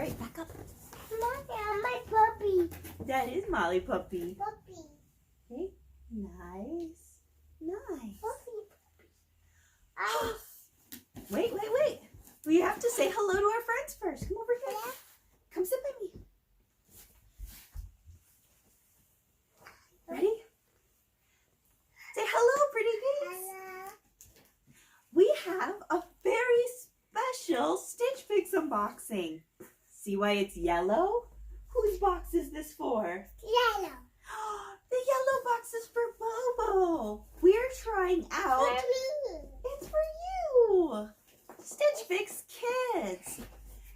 right, back up. Mommy, my puppy. That is Molly Puppy. Puppy. Okay, nice. Nice. Puppy. I Wait. We have to say hello to our friends first. Come over here. Yeah. Come sit by me. Ready? Say hello, pretty geese. Hello. We have a very special Stitch Fix unboxing. See why it's yellow? Whose box is this for? Yellow. The yellow box is for Bobo. We're trying out. For me. It's for you. Stitch Fix Kids.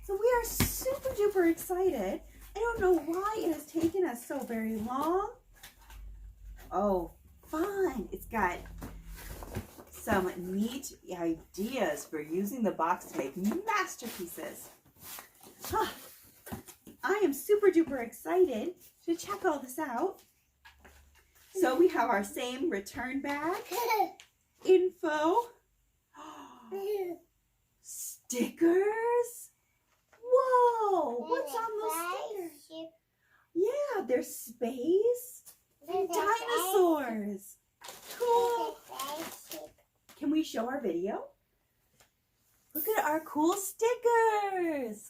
So we are super duper excited. I don't know why it has taken us so very long. Oh, fun. It's got some neat ideas for using the box to make masterpieces. Huh. I am super duper excited to check all this out. So we have our same return bag, info, stickers. Whoa, what's on those stickers? Yeah, there's space and dinosaurs. Cool. Can we show our video? Look at our cool stickers.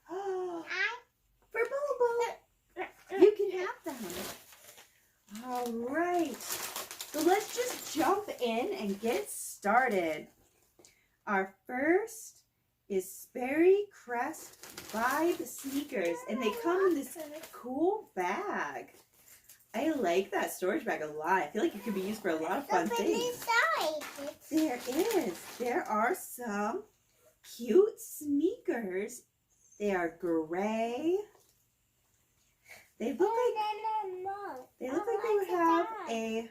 For Bobo. You can have them. All right. So let's just jump in and get started. Our first is Sperry Crest Vibe sneakers, and they come in this cool bag. I like that storage bag a lot. I feel like it could be used for a lot of fun things. There is. There are some cute sneakers. They are gray. They look like they would have a.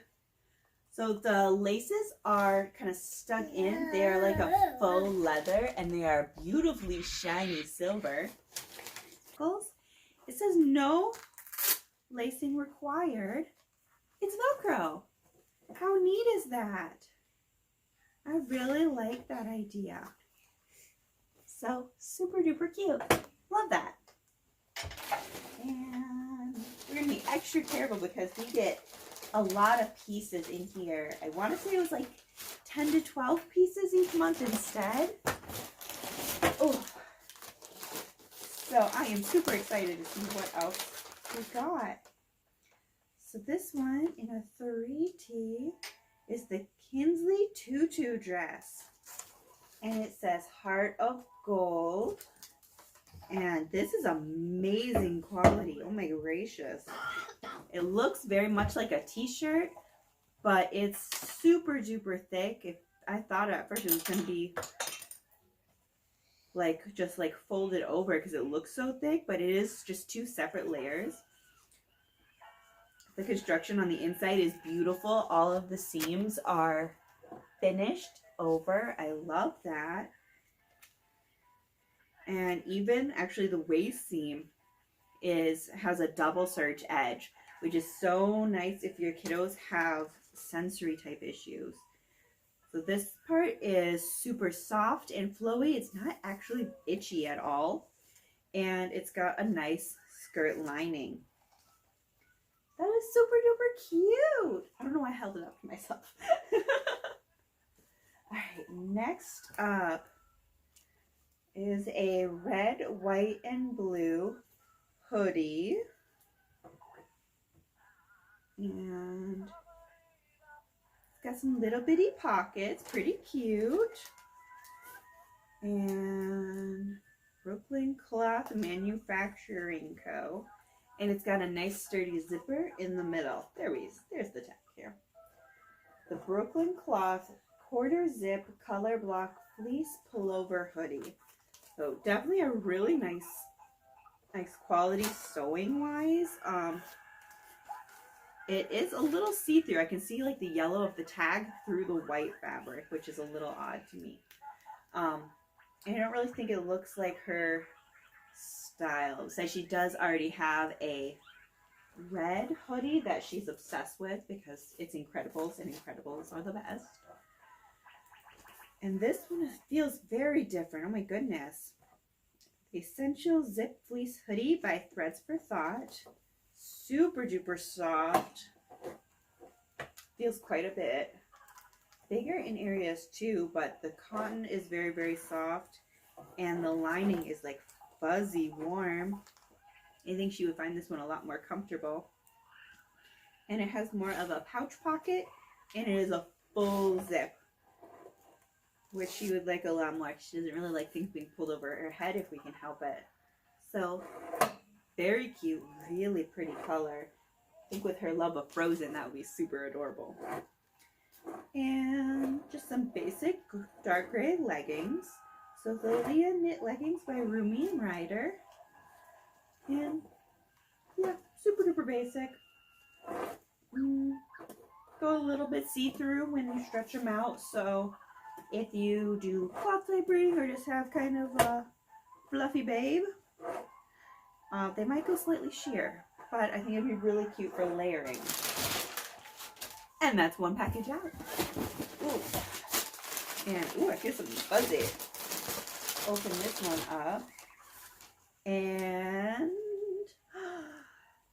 So the laces are kind of stuck in. They are like a faux leather, and they are beautifully shiny silver. It says no lacing required. It's Velcro. How neat is that? I really like that idea. So super duper cute. Love that. And we're gonna be extra careful because we get a lot of pieces in here. I want to say it was like 10 to 12 pieces each month instead. Oh, so I am super excited to see what else we got. So this one in a 3T is the Kinsley tutu dress. And it says Heart of Gold. And this is amazing quality. Oh my gracious. It looks very much like a t-shirt, but it's super duper thick. I thought at first it was going to be like just like folded over because it looks so thick, but it is just two separate layers. The construction on the inside is beautiful. All of the seams are finished over. I love that. And even actually the waist seam has a double serge edge, which is so nice if your kiddos have sensory type issues. So this part is super soft and flowy. It's not actually itchy at all. And it's got a nice skirt lining. That is super duper cute. I don't know why I held it up to myself. All right, next up is a red, white, and blue hoodie. And it's got some little bitty pockets, pretty cute. And Brooklyn Cloth Manufacturing Co. And it's got a nice sturdy zipper in the middle. There's the tag here. The Brooklyn Cloth quarter zip color block fleece pullover hoodie. So definitely a really nice quality sewing wise. It is a little see-through. I can see like the yellow of the tag through the white fabric, which is a little odd to me. I don't really think it looks like her style. So she does already have a red hoodie that she's obsessed with because it's Incredibles, and Incredibles are the best. And this one feels very different. Oh my goodness. Essential Zip Fleece Hoodie by Threads for Thought. Super duper soft. Feels quite a bit. Bigger in areas too, but the cotton is very, very soft. And the lining is like fuzzy warm. I think she would find this one a lot more comfortable. And it has more of a pouch pocket. And it is a full zip, which she would like a lot more. She doesn't really like things being pulled over her head if we can help it. So, very cute, really pretty color. I think with her love of Frozen, that would be super adorable. And just some basic dark gray leggings. So the Leah Knit Leggings by Rumi and Ryder. And yeah, super duper basic. Go a little bit see-through when you stretch them out. So if you do cloth laboring or just have kind of a fluffy babe, they might go slightly sheer, but I think it'd be really cute for layering. And that's one package out. Ooh. And ooh, I feel something fuzzy. Open this one up. And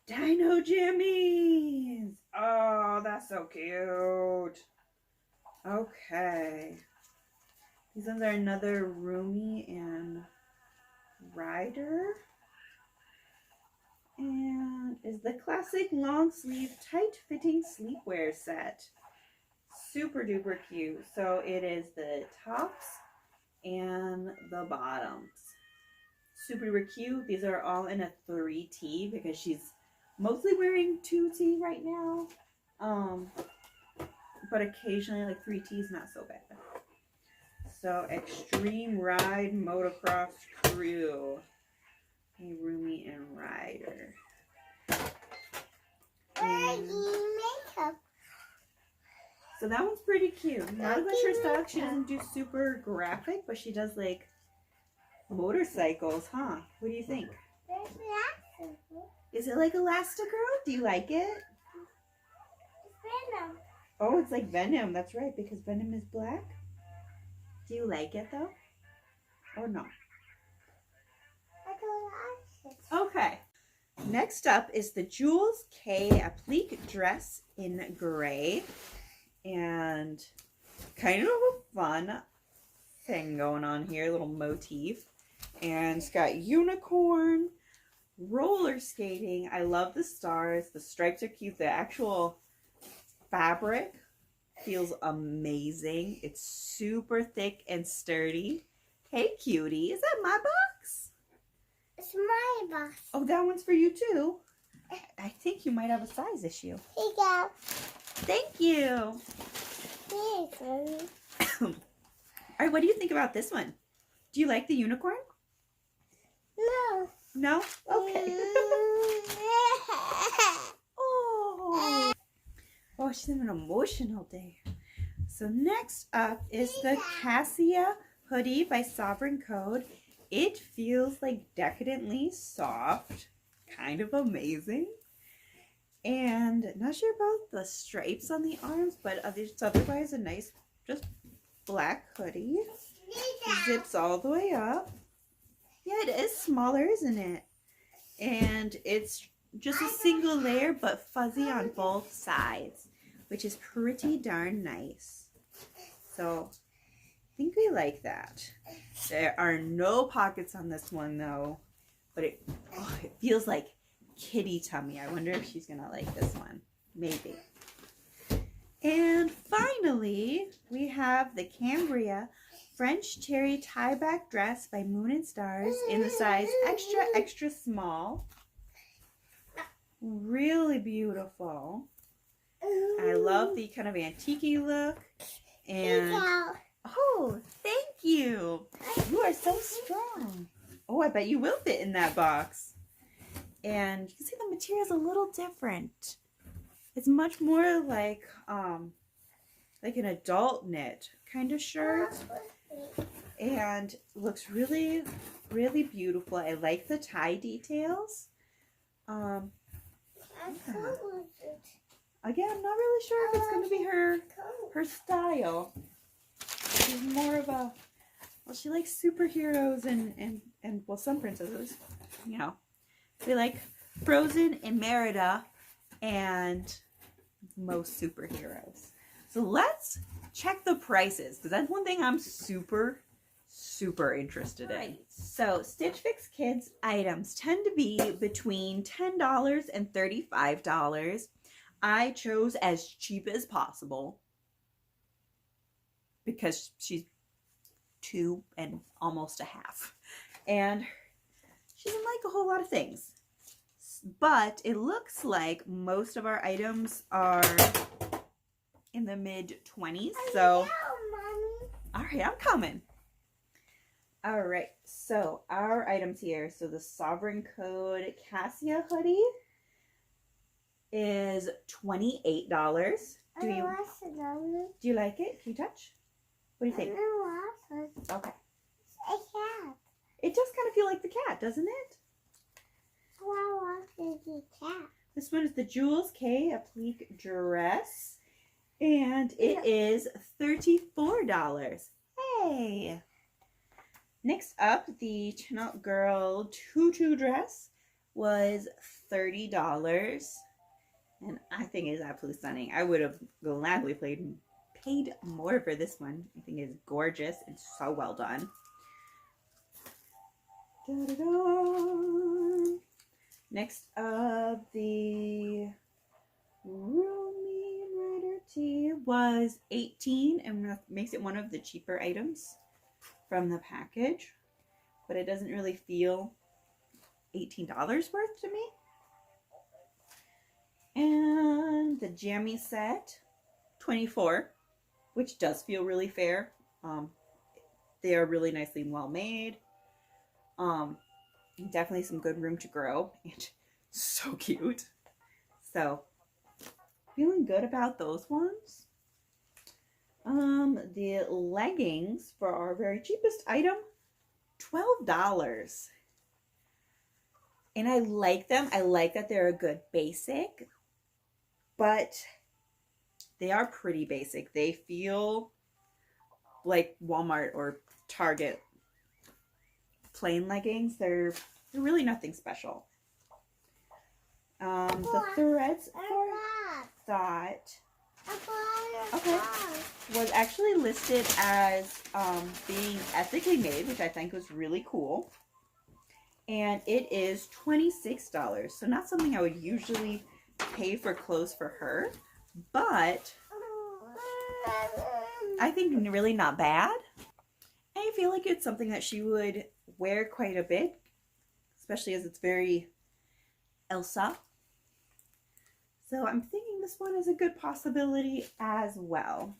Dino Jimmies! Oh, that's so cute. Okay. These ones are another Rumi and Ryder. And is the classic long sleeve tight fitting sleepwear set. Super duper cute. So it is the tops and the bottoms. Super duper cute. These are all in a 3T because she's mostly wearing 2T right now. But occasionally like 3T is not so bad. So Extreme Ride Motocross Crew. Hey, Rumi and Ryder. Makeup. So that one's pretty cute. Not as much her style. She doesn't do super graphic, but she does like motorcycles, huh? What do you think? Is it like Elastigirl? Do you like it? Venom. Oh, it's like Venom. That's right, because Venom is black. Do you like it though? Or no? I don't like it. Okay. Next up is the Jules K Applique dress in gray. And kind of a fun thing going on here, little motif. And it's got unicorn, roller skating. I love the stars. The stripes are cute. The actual fabric feels amazing. It's super thick and sturdy. Hey, cutie. Is that my box? It's my box. Oh, that one's for you too. I think you might have a size issue. Here you go. Thank you. All right, what do you think about this one? Do you like the unicorn? No. No? Okay. Oh. Oh, she's having an emotional day. So next up is the Cassia hoodie by Sovereign Code. It feels like decadently soft, kind of amazing. And not sure about the stripes on the arms, but it's otherwise a nice, just black hoodie. Zips all the way up. Yeah, it is smaller, isn't it? And it's just a single layer, but fuzzy on both sides, which is pretty darn nice. So I think we like that. There are no pockets on this one though, but it feels like kitty tummy. I wonder if she's gonna like this one. Maybe. And finally, we have the Cambria French Cherry Tie-Back Dress by Moon and Stars in the size extra, extra small. Really beautiful. I love the kind of antique-y look. And oh, thank you. You are so strong. Oh, I bet you will fit in that box. And you can see the material is a little different. It's much more like an adult knit kind of shirt. And looks really, really beautiful. I like the tie details. Yeah. Again, I'm not really sure if it's going to be her style. She's more of a Well, she likes superheroes and well, some princesses, you know. They like Frozen and Merida and most superheroes. So let's check the prices, because that's one thing I'm super interested in. So Stitch Fix Kids items tend to be between $10 and $35. I chose as cheap as possible because she's 2 and almost a half. And she doesn't like a whole lot of things. But it looks like most of our items are in the mid-20s. So, all right, I'm coming. All right, so our items here. So the Sovereign Code Cassia hoodie is $28. Do you like it? Can you touch? What do you think? Okay. A cat. It does kind of feel like the cat, doesn't it? The cat. This one is the Jules K applique dress, and it is $34. Hey! Next up, the Chin Out Girl tutu dress was $30, and I think it is absolutely stunning. I would have gladly paid more for this one. I think it's gorgeous and so well done. Da-da-da. Next up, the Romy Rider tee was $18, and that makes it one of the cheaper items from the package, but it doesn't really feel $18 worth to me. And the jammy set, $24, which does feel really fair. They are really nicely and well made. Definitely some good room to grow, and so cute. So feeling good about those ones. The leggings for our very cheapest item, $12. And I like them. I like that they're a good basic, but they are pretty basic. They feel like Walmart or Target plain leggings. They're really nothing special. The threads for that was actually listed as being ethically made, which I think was really cool. And it is $26. So not something I would usually pay for clothes for her, but I think really not bad. And I feel like it's something that she would wear quite a bit, especially as it's very Elsa. So I'm thinking this one is a good possibility as well.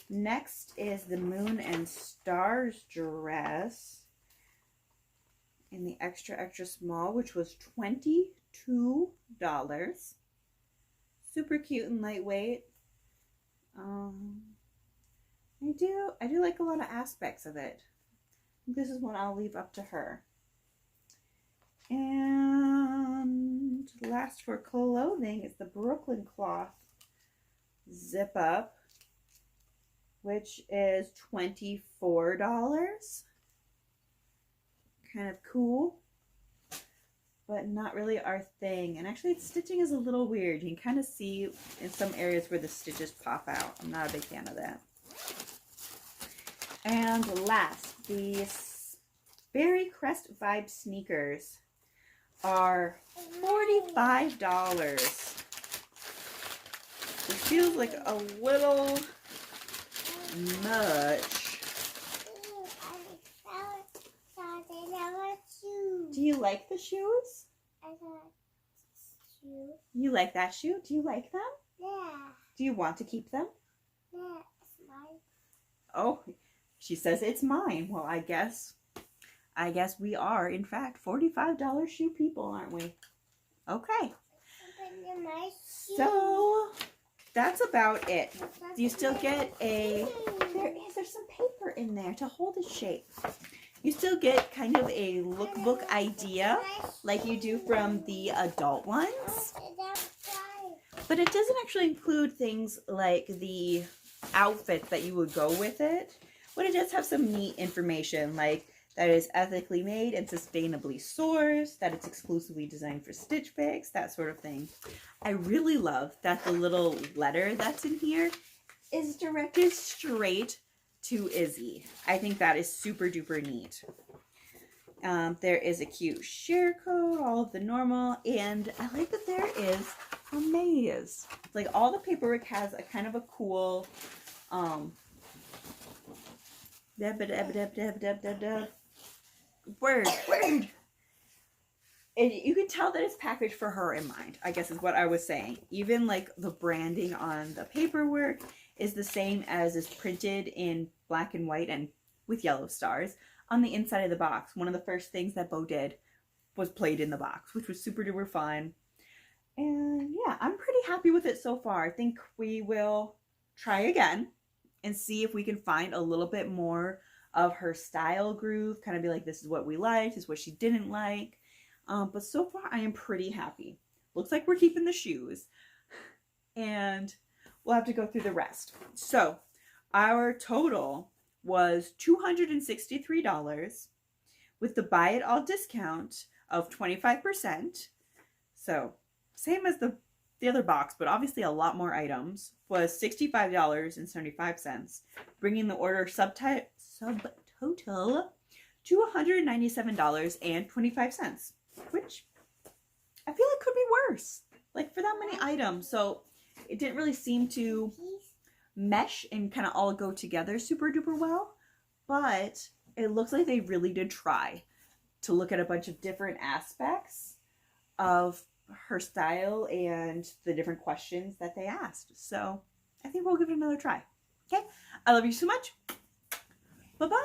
Next is the Moon and Stars dress in the extra small, which was $22. Super cute and lightweight. I do like a lot of aspects of it. This is one I'll leave up to her. And last for clothing is the Brooklyn cloth zip up, which is $24. Kind of cool, but not really our thing. And actually, its stitching is a little weird. You can kind of see in some areas where the stitches pop out. I'm not a big fan of that. And last, the Berry Crest Vibe sneakers are $45. It feels like a little much. Do you like the shoes? You like that shoe? Do you like them? Yeah. Do you want to keep them? Yeah, it's mine. Oh, she says it's mine. Well, I guess we are, in fact, $45 shoe people, aren't we? Okay. So that's about it. You still get there's some paper in there to hold its shape. You still get kind of a lookbook idea like you do from the adult ones. But it doesn't actually include things like the outfits that you would go with it. But it does have some neat information, like that it is ethically made and sustainably sourced, that it's exclusively designed for Stitch Fix, that sort of thing. I really love that the little letter that's in here is directed straight to Izzy. I think that is super duper neat. There is a cute share code, all of the normal, and I like that there is a maze. Like all the paperwork has a kind of a cool word. You can tell that it's packaged for her in mind, I guess is what I was saying. Even like the branding on the paperwork is the same as is printed in black and white and with yellow stars on the inside of the box. One of the first things that Bo did was played in the box, which was super duper fun. And yeah, I'm pretty happy with it so far. I think we will try again and see if we can find a little bit more of her style groove, kind of be like, this is what we liked, this is what she didn't like. But so far I am pretty happy. Looks like we're keeping the shoes, and we'll have to go through the rest. So our total was $263 with the buy it all discount of 25%. So same as the other box, but obviously a lot more items, was $65.75, bringing the order subtotal to $197.25, which I feel like could be worse, like for that many items. So it didn't really seem to mesh and kind of all go together super duper well, but it looks like they really did try to look at a bunch of different aspects of her style and the different questions that they asked. So I think we'll give it another try. Okay, I love you so much. Bye-bye.